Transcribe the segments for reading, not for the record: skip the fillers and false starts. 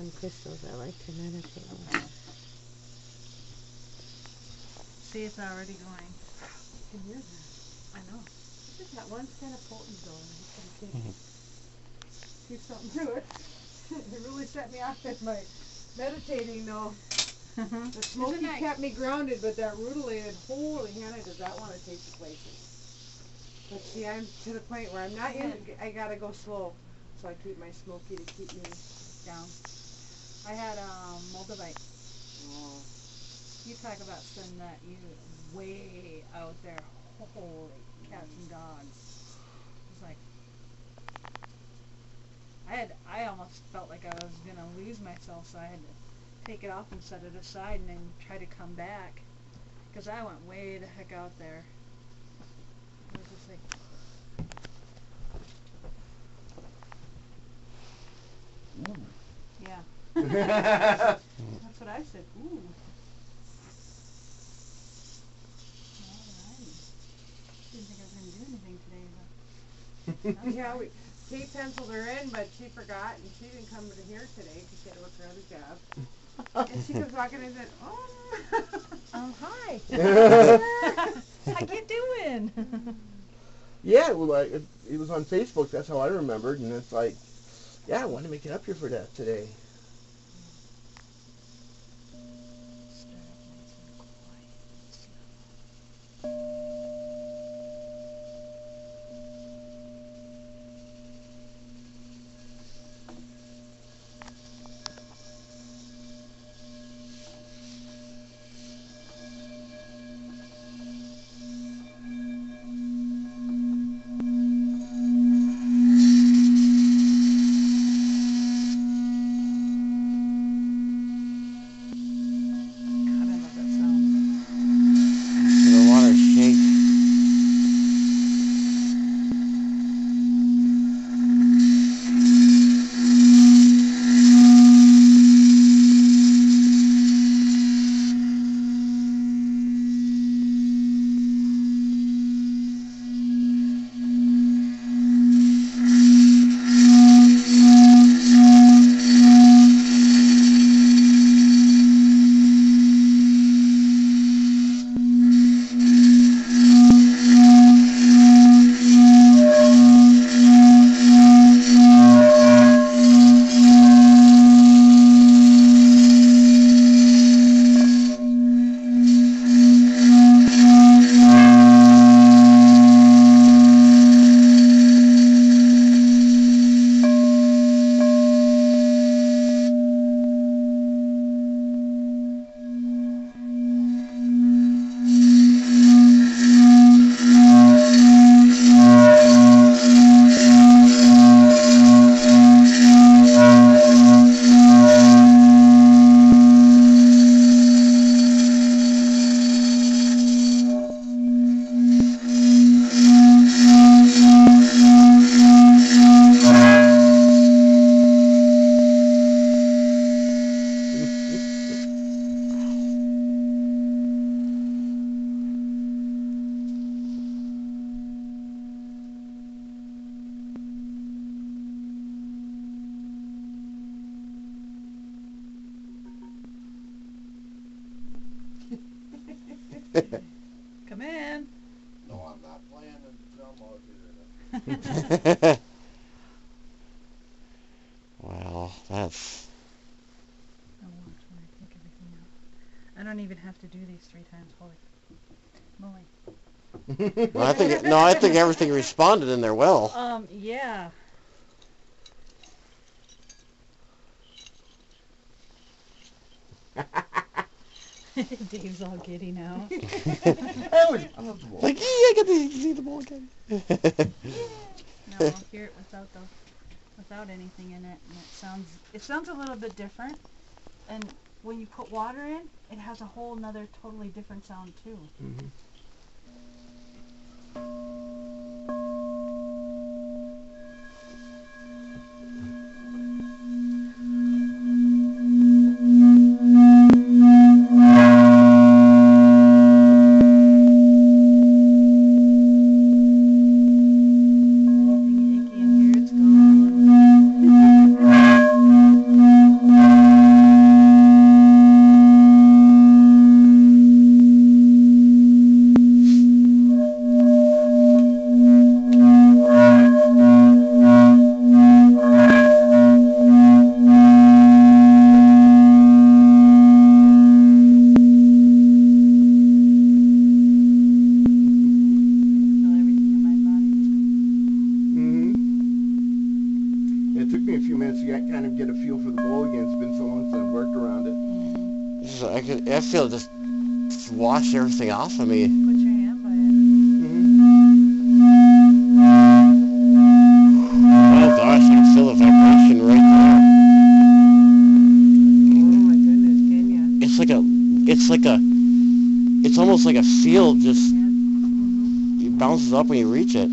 on crystals I like to meditate on. See, it's already going. I can hear that. I know. Just that one kind of potent though, and I can do something to it. It really set me off with my meditating though. The smoky kept me grounded, but that rutilated, holy Hannah, does that want to take you places. But see, I'm to the point where I'm not in, I gotta go slow. So I keep my smoky to keep me down. I had Moldavite. Oh. You talk about sending that you way out there. Holy cats and dogs. It's like I almost felt like I was gonna lose myself, so I had to take it off and set it aside and then try to come back. Because I went way the heck out there. It was just like yeah. That's what I said. Ooh. Alrighty. Didn't think I was going to do anything today, but Yeah, Kate penciled her in, but she forgot, and she didn't come to here today because she had to work her other job. And she comes walking in and said, "Oh, hi. How you doing?" Yeah, well, it was on Facebook. That's how I remembered, and it's like, yeah, I wanted to make it up here for that today. Come in. No, I'm not playing the drum out here. Well, that's... I'll watch when I take everything out. I don't even have to do these 3 times. Holy moly. Well, I think everything responded in there well. Yeah. Dave's all giddy now. Like, I get to see the ball again. No, I'll hear it without anything in it, and it sounds a little bit different. And when you put water in, it has a whole nother totally different sound too. Mm-hmm. kind of get a feel for the bowl again. It's been so long since I've worked around it. I feel it just wash everything off of me. Put your hand by it. Oh gosh, I can feel the vibration right there. Oh my goodness, can ya? It's almost like a field, just Mm-hmm. it bounces up when you reach it.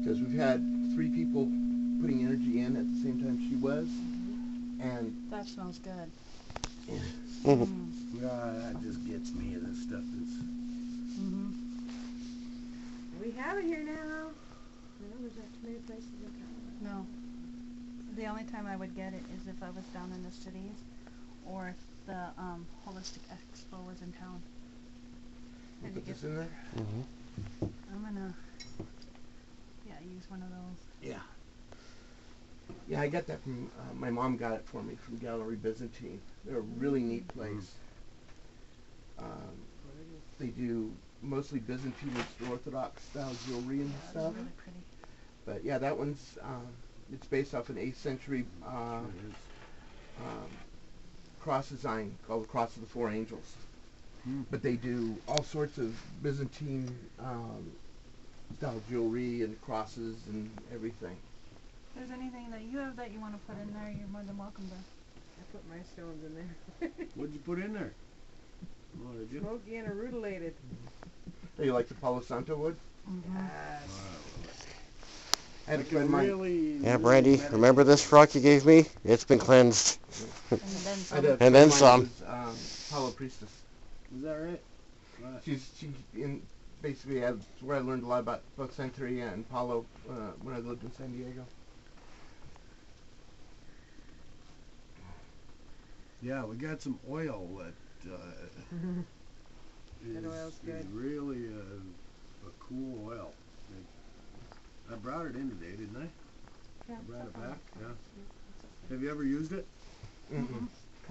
Because we've had 3 people putting energy in at the same time she was, and That smells good. That just gets me. This stuff is. Mm-hmm. We have it here now. No, there's not too many places in town. No. The only time I would get it is if I was down in the cities, or if the Holistic Expo was in town. we'll And put you this get- in there. I'm gonna, use one of those. Yeah. Yeah, I got that from, my mom got it for me from Gallery Byzantine. They're a really neat place. They do mostly Byzantine and Orthodox style jewelry and Yeah, stuff. they're really pretty. But yeah, that one's, it's based off an 8th century cross design called the Cross of the Four Angels. But they do all sorts of Byzantine style jewelry and crosses and everything. If there's anything that you have that you want to put in there, you're more than welcome to. I put my stones in there. What'd you put in there? Oh, did you? Smoky and arutilated. Hey, you like the Palo Santo wood? Yes. I had a Like friend of mine. really, Yeah, really Brandy, meditate. remember this rock you gave me? It's been cleansed. And then I some. had a And friend then of mine some. that was, Palo Priestess. Is that right? Right. She basically that's where I learned a lot about both Santeria and Palo when I lived in San Diego. Yeah, we got some oil that That oil's is good. really a cool oil. I brought it in today, didn't I? Yeah, I brought it something back. like Yeah. that. Have you ever used it?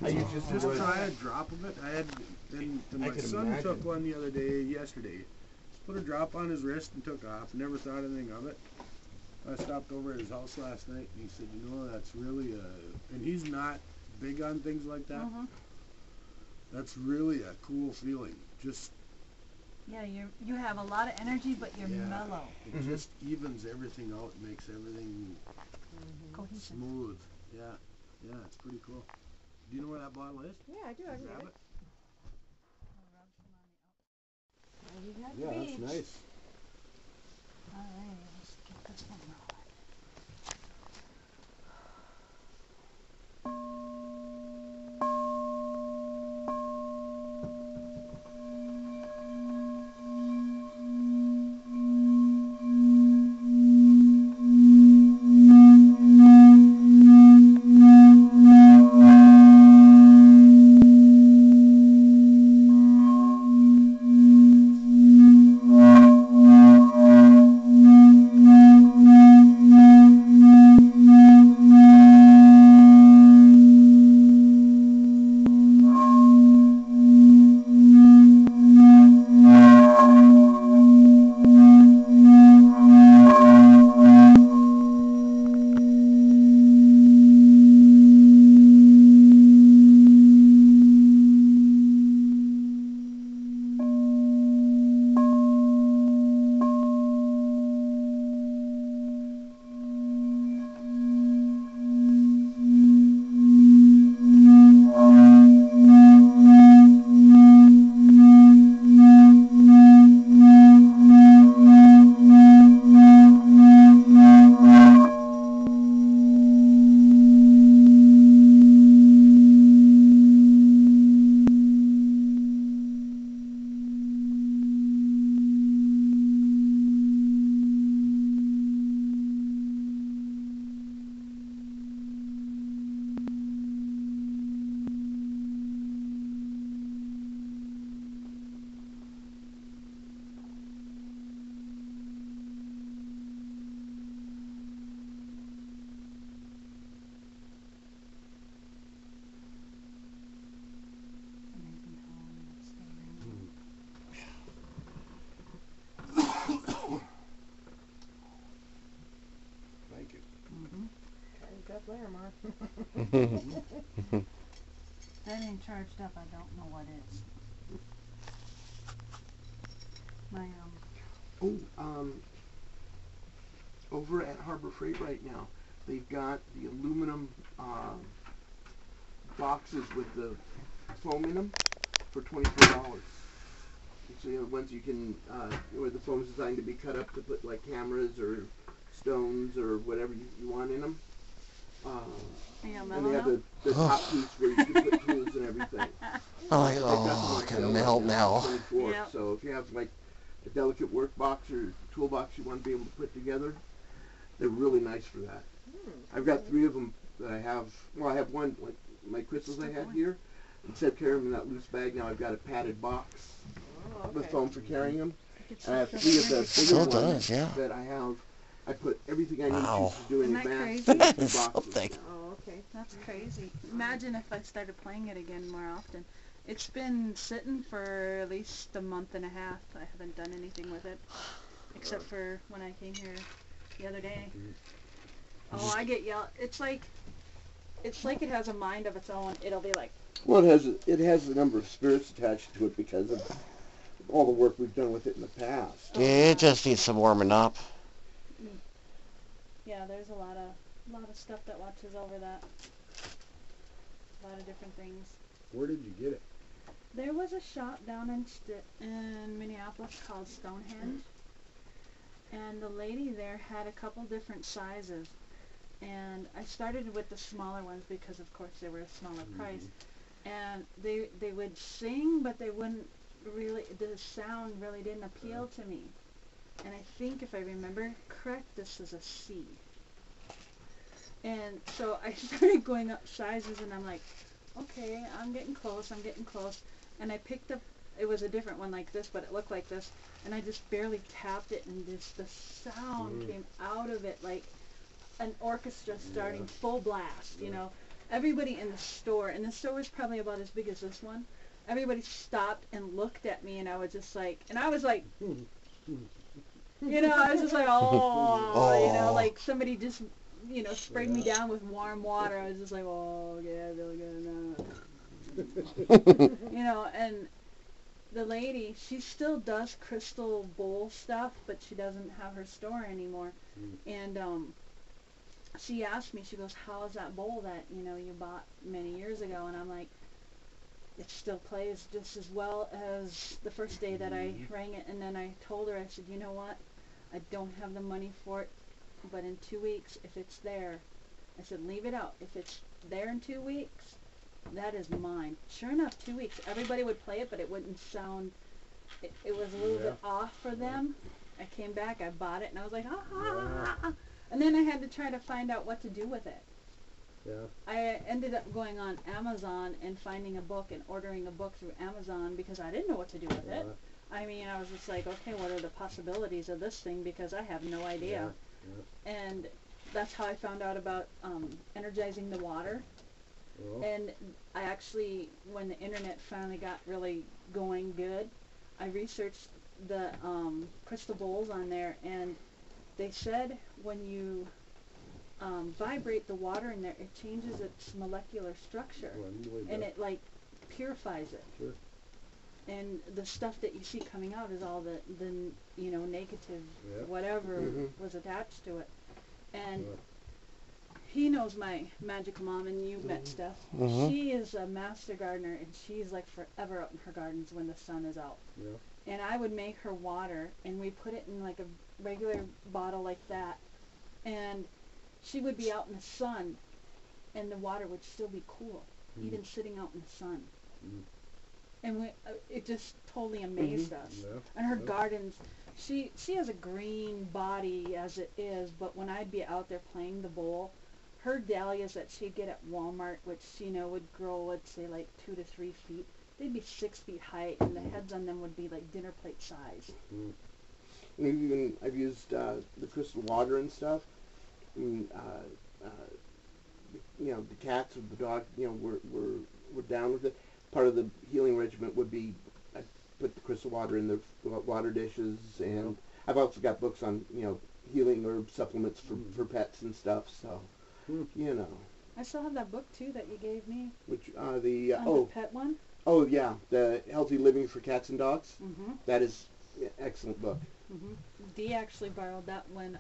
I used just Just the wood. try a drop of it. I had, and I my could son imagine. took one the other day, yesterday. Just put a drop on his wrist and took off. Never thought anything of it. I stopped over at his house last night and he said, you know, that's really and he's not big on things like that. Mm-hmm. That's really a cool feeling. Just, Yeah, you have a lot of energy, but you're Yeah. mellow, it Mhm. just evens everything out, makes everything cohesive. smooth. Yeah, yeah, it's pretty cool. Do you know where that bottle is? Yeah, I do. I Grab read it. it. Well, we got the Yeah, that's beach. nice. Alright, let's get this one rolling. That ain't charged up. I don't know what is. My Over at Harbor Freight right now, they've got the aluminum boxes with the foam in them for $24. So you have ones you can, where the foam is designed to be cut up to put like cameras or stones or whatever you want in them. And they have the top piece where you can put tools and everything. I'm like, oh, I can melt now. Yep. So if you have like a delicate work box or toolbox you want to be able to put together, they're really nice for that. I've got 3 of them that I have. Well, I have one, like my crystals I had here. Instead of carrying them in that loose bag, now I've got a padded box with foam for carrying them. And I have 3 of the bigger ones that I have. I put everything I need to do in advance. That is something. Oh, okay. That's crazy. Imagine if I started playing it again more often. It's been sitting for at least a month and a half. I haven't done anything with it, except for when I came here the other day. Oh, I get yelled. It's like it has a mind of its own. It'll be like. Well, it has a number of spirits attached to it because of all the work we've done with it in the past. It just needs some warming up. Yeah, there's a lot of stuff that watches over that. A lot of different things. Where did you get it? There was a shop down in Minneapolis called Stonehenge, and the lady there had a couple different sizes, and I started with the smaller ones because of course they were a smaller price, and they would sing, but they wouldn't really, the sound really didn't appeal to me, and I think if I remember correct, this is a C. And so I started going up sizes, and I'm like, okay, I'm getting close, and I picked up, it was a different one like this, but it looked like this, and I just barely tapped it, and just the sound came out of it like an orchestra starting full blast, you know. Everybody in the store, and the store was probably about as big as this one, everybody stopped and looked at me, and I was just like, you know, I was just like, oh, you know, like somebody just, you know, sprayed me down with warm water. I was just like, oh, yeah, really good now. You know, and the lady, she still does crystal bowl stuff, but she doesn't have her store anymore. And she asked me, she goes, how's that bowl that, you know, you bought many years ago? And I'm like, it still plays just as well as the first day that I rang it. And then I told her, I said, you know what, I don't have the money for it, but in 2 weeks, if it's there, I said, leave it out. If it's there in 2 weeks, that is mine. Sure enough, 2 weeks, everybody would play it, but it wouldn't sound, it was a little bit off for them. I came back, I bought it, and I was like, ah. And then I had to try to find out what to do with it. I ended up going on Amazon and finding a book and ordering a book through Amazon because I didn't know what to do with it. I mean, I was just like, okay, what are the possibilities of this thing, because I have no idea. And that's how I found out about energizing the water. And I actually, when the internet finally got really going good, I researched the crystal bowls on there, and they said when you vibrate the water in there, it changes its molecular structure, and it like purifies it. And the stuff that you see coming out is all the you know, negative whatever was attached to it. And he knows my magical mom, and you've met Steph. She is a master gardener, and she's like forever out in her gardens when the sun is out. And I would make her water, and we put it in like a regular bottle like that, and she would be out in the sun, and the water would still be cool, even sitting out in the sun. And it just totally amazed us. And her gardens, she has a green body as it is, but when I'd be out there playing the bowl, her dahlias that she'd get at Walmart, which, you know, would grow, let's say, like 2 to 3 feet, they'd be 6 feet high, and the heads on them would be like dinner plate size. I've used the crystal water and stuff. I mean, you know, the cats and the dog, you know, were down with it. Part of the healing regimen would be I put the crystal water in the water dishes, and I've also got books on, you know, healing herb supplements for pets and stuff. So, you know, I still have that book too that you gave me. Which The pet one. Oh yeah, the Healthy Living for Cats and Dogs. Mm-hmm. That is an excellent book. Mm-hmm. Dee actually borrowed that when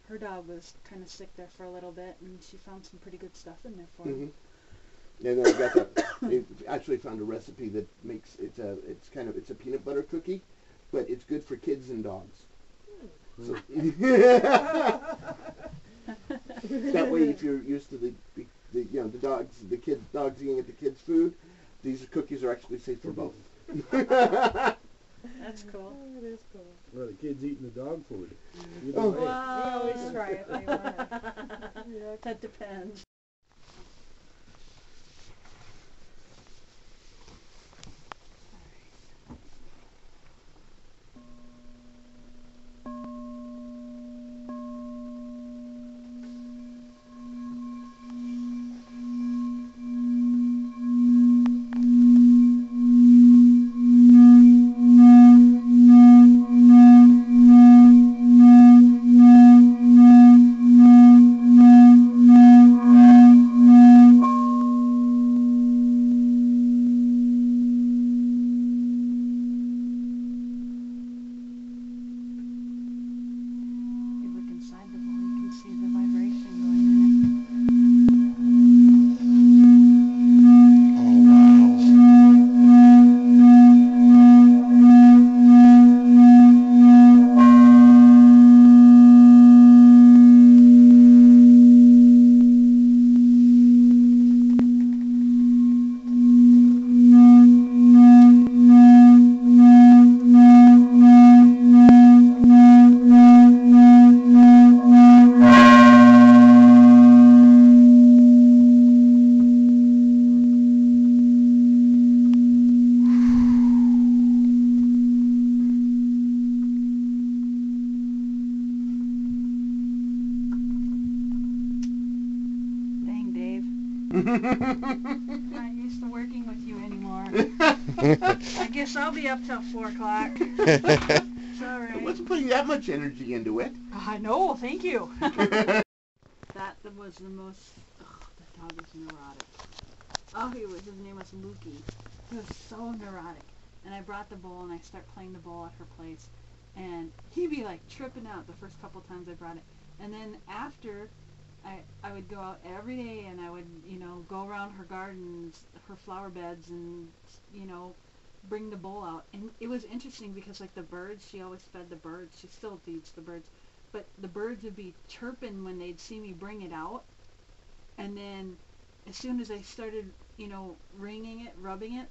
her dog was kind of sick there for a little bit, and she found some pretty good stuff in there for him. And then I got that. They actually found a recipe that makes it's a peanut butter cookie, but it's good for kids and dogs. So, that way, if you're used to the dogs eating at the kids' food, these cookies are actually safe for both. That's cool. Oh, it is cool. Well, the kids eating the dog food. Oh. We always try it. They want it. Yeah, that depends. I'm not used to working with you anymore. I guess I'll be up till 4 o'clock. It's alright. I wasn't putting that much energy into it. I know, thank you. That was the most... that dog is neurotic. His name was Lukey. He was so neurotic. And I brought the bowl and I start playing the bowl at her place. And he'd be like tripping out the first couple times I brought it. And then after... I would go out every day and I would, go around her gardens, her flower beds, and, bring the bowl out. And it was interesting because, like, the birds, she always fed the birds. She still feeds the birds. But the birds would be chirping when they'd see me bring it out. And then as soon as I started, wringing it, rubbing it,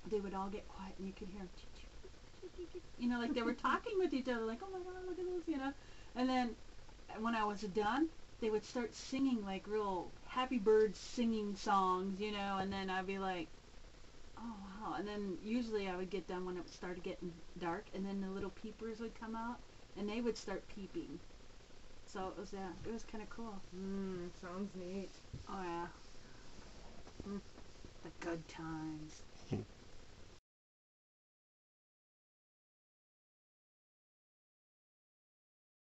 they would all get quiet and you could hear them, like they were talking with each other, like, oh my God, look at this, And then when I was done, they would start singing like real happy birds singing songs, and then I'd be like, oh wow. And then usually I would get done when it started getting dark, and then the little peepers would come out and they would start peeping. So it was kind of cool. Sounds neat. Oh yeah. The good times.